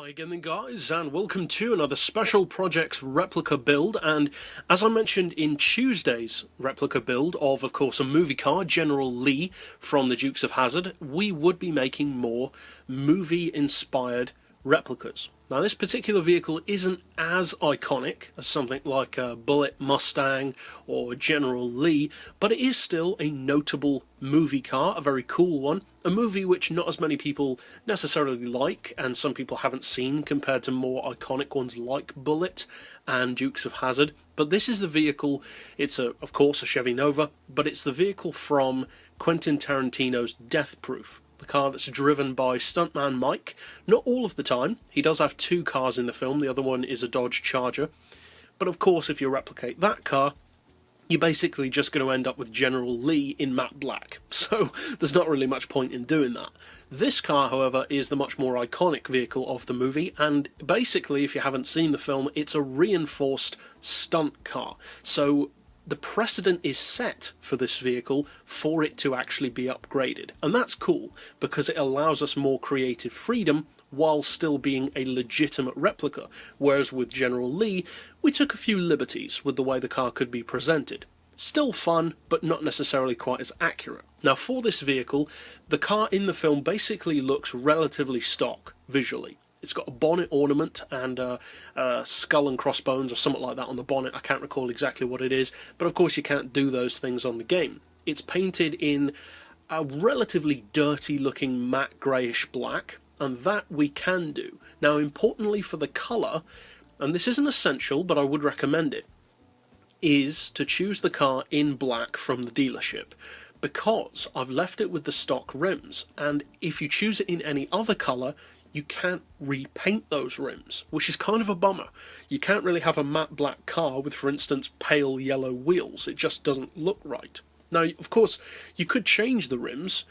Hi again then guys, and welcome to another Special Projects Replica build. And as I mentioned in Tuesday's Replica build of course, a movie car, General Lee from the Dukes of Hazzard, we would be making more movie-inspired replicas. Now this particular vehicle isn't as iconic as something like a Bullitt Mustang or General Lee, but it is still a notable movie car, a very cool one, a movie which not as many people necessarily like and some people haven't seen compared to more iconic ones like Bullitt and Dukes of Hazzard. But this is the vehicle, it's of course a Chevy Nova, but it's the vehicle from Quentin Tarantino's Death Proof. The car that's driven by Stuntman Mike, not all of the time. He does have two cars in the film, the other one is a Dodge Charger. But of course, if you replicate that car, you're basically just going to end up with General Lee in matte black. So there's not really much point in doing that. This car, however, is the much more iconic vehicle of the movie, and basically, if you haven't seen the film, it's a reinforced stunt car. So the precedent is set for this vehicle for it to actually be upgraded. And that's cool, because it allows us more creative freedom while still being a legitimate replica, whereas with General Lee, we took a few liberties with the way the car could be presented. Still fun, but not necessarily quite as accurate. Now for this vehicle, the car in the film basically looks relatively stock visually. It's got a bonnet ornament and a skull and crossbones or something like that on the bonnet. I can't recall exactly what it is, but of course you can't do those things on the game. It's painted in a relatively dirty looking matte greyish black, and that we can do. Now importantly for the colour, and this isn't essential but I would recommend it, is to choose the car in black from the dealership, because I've left it with the stock rims, and if you choose it in any other colour, you can't repaint those rims, which is kind of a bummer. You can't really have a matte black car with, for instance, pale yellow wheels. It just doesn't look right. Now, of course, you could change the rims,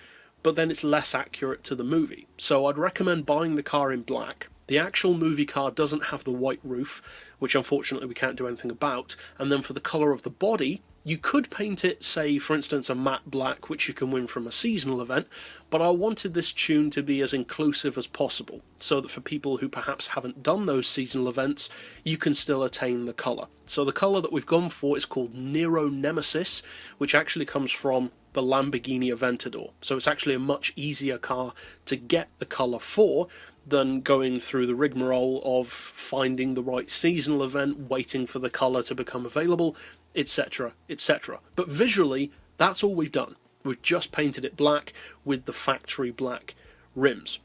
but then it's less accurate to the movie. So I'd recommend buying the car in black. The actual movie car doesn't have the white roof, which unfortunately we can't do anything about. And then for the colour of the body, you could paint it, say, for instance, a matte black, which you can win from a seasonal event, but I wanted this tune to be as inclusive as possible, so that for people who perhaps haven't done those seasonal events, you can still attain the colour. So the colour that we've gone for is called Nero Nemesis, which actually comes from the Lamborghini Aventador. So it's actually a much easier car to get the colour for than going through the rigmarole of finding the right seasonal event, waiting for the colour to become available, etc, etc. But visually, that's all we've done. We've just painted it black with the factory black rims.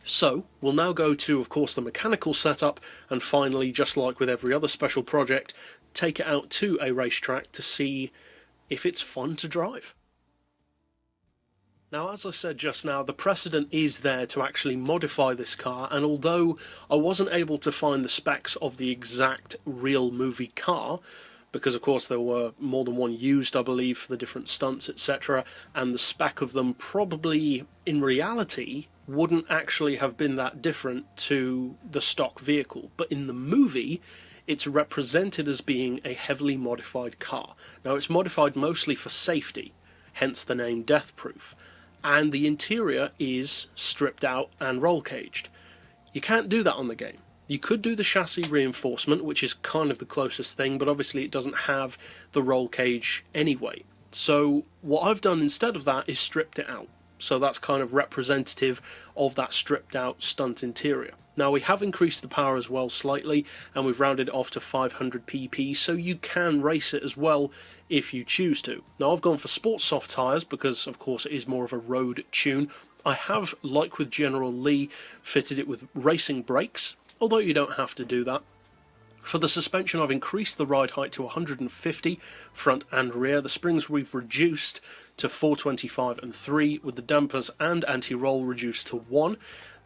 So, we'll now go to, of course, the mechanical setup, and finally, just like with every other special project, take it out to a racetrack to see if it's fun to drive. Now, as I said just now, the precedent is there to actually modify this car, and although I wasn't able to find the specs of the exact real movie car, because of course there were more than one used, I believe, for the different stunts, etc., and the spec of them probably, in reality, wouldn't actually have been that different to the stock vehicle. But in the movie, it's represented as being a heavily modified car. Now, it's modified mostly for safety, hence the name Death Proof, and the interior is stripped out and roll caged. You can't do that on the game. You could do the chassis reinforcement, which is kind of the closest thing, but obviously it doesn't have the roll cage anyway. So what I've done instead of that is stripped it out. So that's kind of representative of that stripped out stunt interior. Now we have increased the power as well slightly, and we've rounded it off to 500 pp, so you can race it as well if you choose to. Now I've gone for sport soft tyres because of course it is more of a road tune. I have, like with General Lee, fitted it with racing brakes, although you don't have to do that. For the suspension, I've increased the ride height to 150 front and rear. The springs we've reduced to 425 and 3, with the dampers and anti-roll reduced to 1.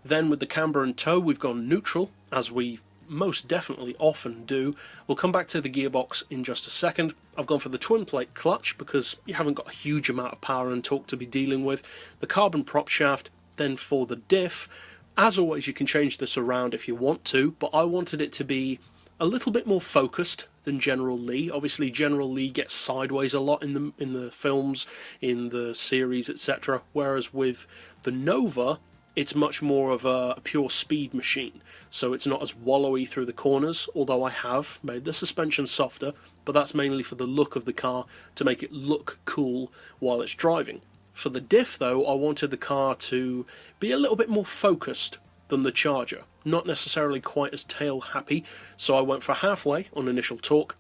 Then with the camber and toe, we've gone neutral, as we most definitely often do. We'll come back to the gearbox in just a second. I've gone for the twin plate clutch because you haven't got a huge amount of power and torque to be dealing with. The carbon prop shaft. Then for the diff, as always, you can change this around if you want to, but I wanted it to be a little bit more focused than General Lee. Obviously General Lee gets sideways a lot in the films, in the series, etc., whereas with the Nova, it's much more of a pure speed machine, so it's not as wallowy through the corners, although I have made the suspension softer, but that's mainly for the look of the car, to make it look cool while it's driving. For the diff though, I wanted the car to be a little bit more focused than the Charger, not necessarily quite as tail happy, so I went for halfway on initial torque,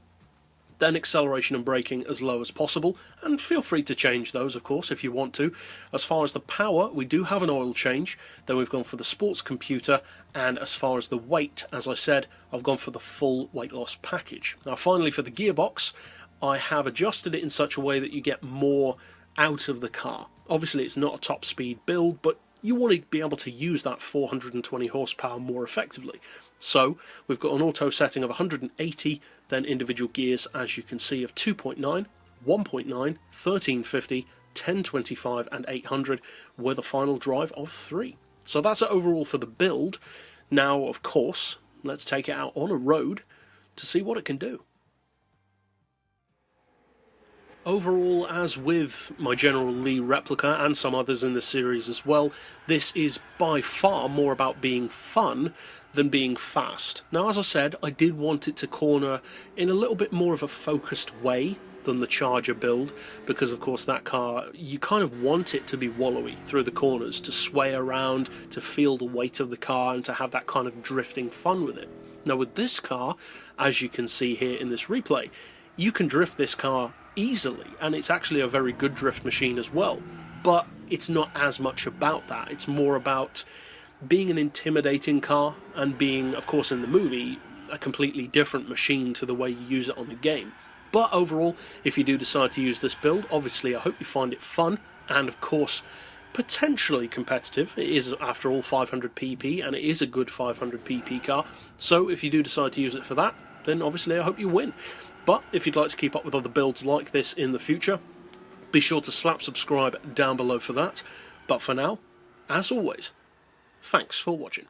then acceleration and braking as low as possible, and feel free to change those of course if you want to. As far as the power, we do have an oil change, then we've gone for the sports computer, and as far as the weight, as I said, I've gone for the full weight loss package. Now finally for the gearbox, I have adjusted it in such a way that you get more out of the car. Obviously it's not a top speed build, but you want to be able to use that 420 horsepower more effectively. So we've got an auto setting of 180, then individual gears as you can see of 2.9, 1.9, 1350, 1025 and 800 with a final drive of 3. So that's it overall for the build. Now of course let's take it out on a road to see what it can do. Overall, as with my General Lee replica and some others in the series as well, this is by far more about being fun than being fast. Now as I said, I did want it to corner in a little bit more of a focused way than the Charger build, because of course that car, you kind of want it to be wallowy through the corners, to sway around, to feel the weight of the car and to have that kind of drifting fun with it. Now with this car, as you can see here in this replay, you can drift this car easily, and it's actually a very good drift machine as well, but it's not as much about that. It's more about being an intimidating car and being, of course in the movie, a completely different machine to the way you use it on the game. But overall, if you do decide to use this build, obviously I hope you find it fun and of course potentially competitive. It is after all 500 pp and it is a good 500 pp car, so if you do decide to use it for that, then obviously I hope you win. But if you'd like to keep up with other builds like this in the future, be sure to slap subscribe down below for that. But for now, as always, thanks for watching.